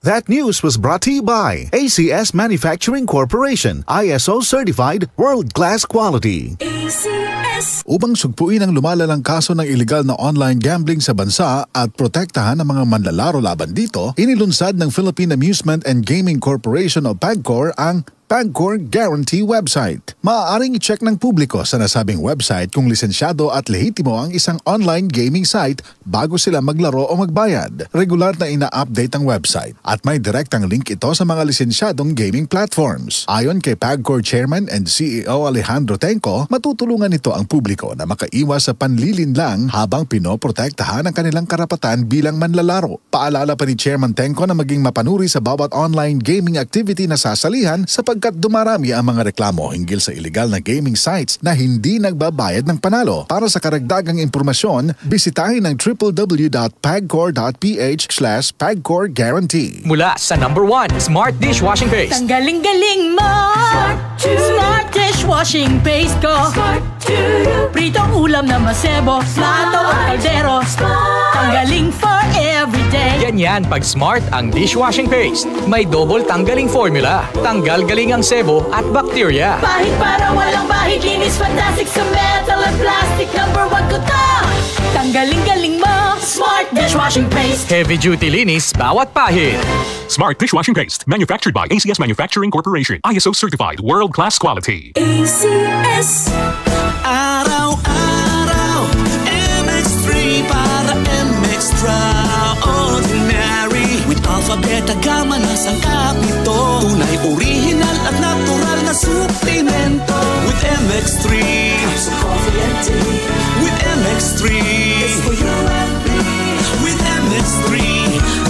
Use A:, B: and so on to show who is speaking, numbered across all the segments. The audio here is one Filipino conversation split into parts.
A: That news was brought to you by ACS Manufacturing Corporation, ISO certified, world-class quality. ACS.
B: Upang sugpuin ang lumalalang kaso ng iligal na online gambling sa bansa at protektahan ang mga manlalaro laban dito, inilunsad ng Philippine Amusement and Gaming Corporation o PAGCOR ang PAGCOR Guarantee website. Maaaring i-check ng publiko sa nasabing website kung lisensyado at lehitimo ang isang online gaming site bago sila maglaro o magbayad. Regular na ina-update ang website at may direktang link ito sa mga lisensyadong gaming platforms. Ayon kay PAGCOR Chairman and CEO Alejandro Tenco, matutulungan ito ang publiko na makaiwas sa panlilinlang habang pinoprotektahan ang kanilang karapatan bilang manlalaro. Paalala pa ni Chairman Tenco na maging mapanuri sa bawat online gaming activity na sasalihan sapagkat dumarami ang mga reklamo hinggil sa illegal na gaming sites na hindi nagbabayad ng panalo. Para sa karagdagang impormasyon, bisitahin ang www.pagcor.ph/PAGCOR-Guarantee.
C: Mula sa number 1, Smart Dishwashing Paste.
D: Tanggaling-galing mo! Smart Dishwashing Paste ko! Pritong ulam na masebo, plato at kaldero. Tanggaling for everyday.
C: Ganyan pag Smart ang dishwashing paste. May double tanggaling formula. Tanggal-galing ang sebo at bacteria.
D: Bahid para walang bahid, linis fantastic sa metal at plastic. Number 1 ko to! Tanggaling-galing mo! Smart Dishwashing Paste.
C: Heavy duty linis bawat pahid.
E: Smart Dishwashing Paste, manufactured by ACS Manufacturing Corporation. ISO certified, world-class quality.
D: ACS.
F: Araw-araw, MX3 para MX-Traordinary. With alpha, beta, gamma na sangkap nito. Tunay, original at natural na suplemento. With MX3,
D: Capsule coffee and tea.
F: with MX3,
D: It's for you and me.
F: with MX3,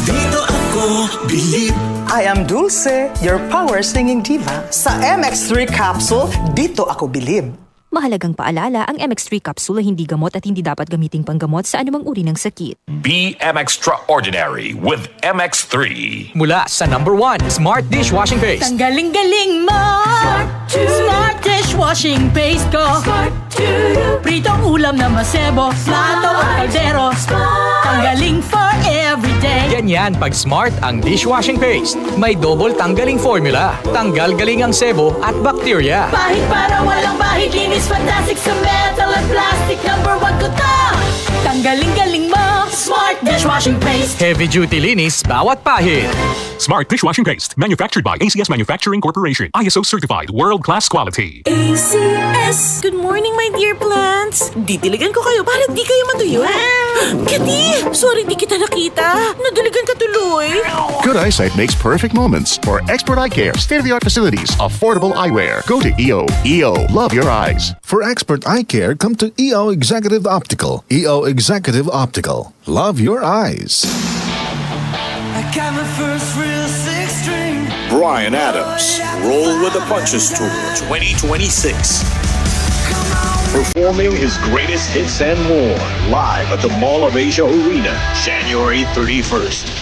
F: dito ako bilib.
G: I am Dulce, your power singing diva. Sa MX3 capsule, dito ako bilib.
H: Mahalagang paalala, ang MX3 capsule ay hindi gamot at hindi dapat gamiting panggamot sa anumang uri ng sakit.
I: Be MX-Traordinary with MX3.
C: Mula sa number 1, Smart Dishwashing Paste.
D: Tanggaling-galing mo! Smart Dishwashing Paste ko! Pritong ulam na masebo, plato at kaldero. Tanggaling for everyday.
C: Ganyan pag Smart ang dishwashing paste. May double tanggaling formula. Tanggal-galing ang sebo at bacteria.
D: Bahid para walang bahid, linis fantastic sa metal at plastic. Number 1 ko to! Tanggaling-galing mo! Smart Dishwashing Paste.
C: Heavy duty linis bawat pahid.
E: Smart Dishwashing Paste, manufactured by ACS Manufacturing Corporation. ISO certified, world-class quality.
D: ACS.
J: Good morning, my dear plants. Didiligan ko kayo para di kayo matuyo. Kitty, sorry di kita nakita. Nadiligan ka tuloy.
K: Good eyesight makes perfect moments. For expert eye care, state-of-the-art facilities, affordable eyewear. Go to EO. EO, love your eyes.
B: For expert eye care, come to EO Executive Optical. EO Executive Optical. Love your eyes.
F: I got my first real six string.
I: Bryan Adams, Roll with the Punches Tour 2026. Performing his greatest hits and more live at the Mall of Asia Arena, January 31st.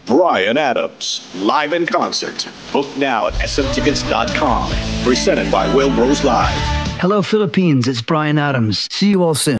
I: Bryan Adams, live in concert. Book now at smtickets.com. Presented by Will Bros Live.
L: Hello, Philippines. It's Bryan Adams. See you all soon.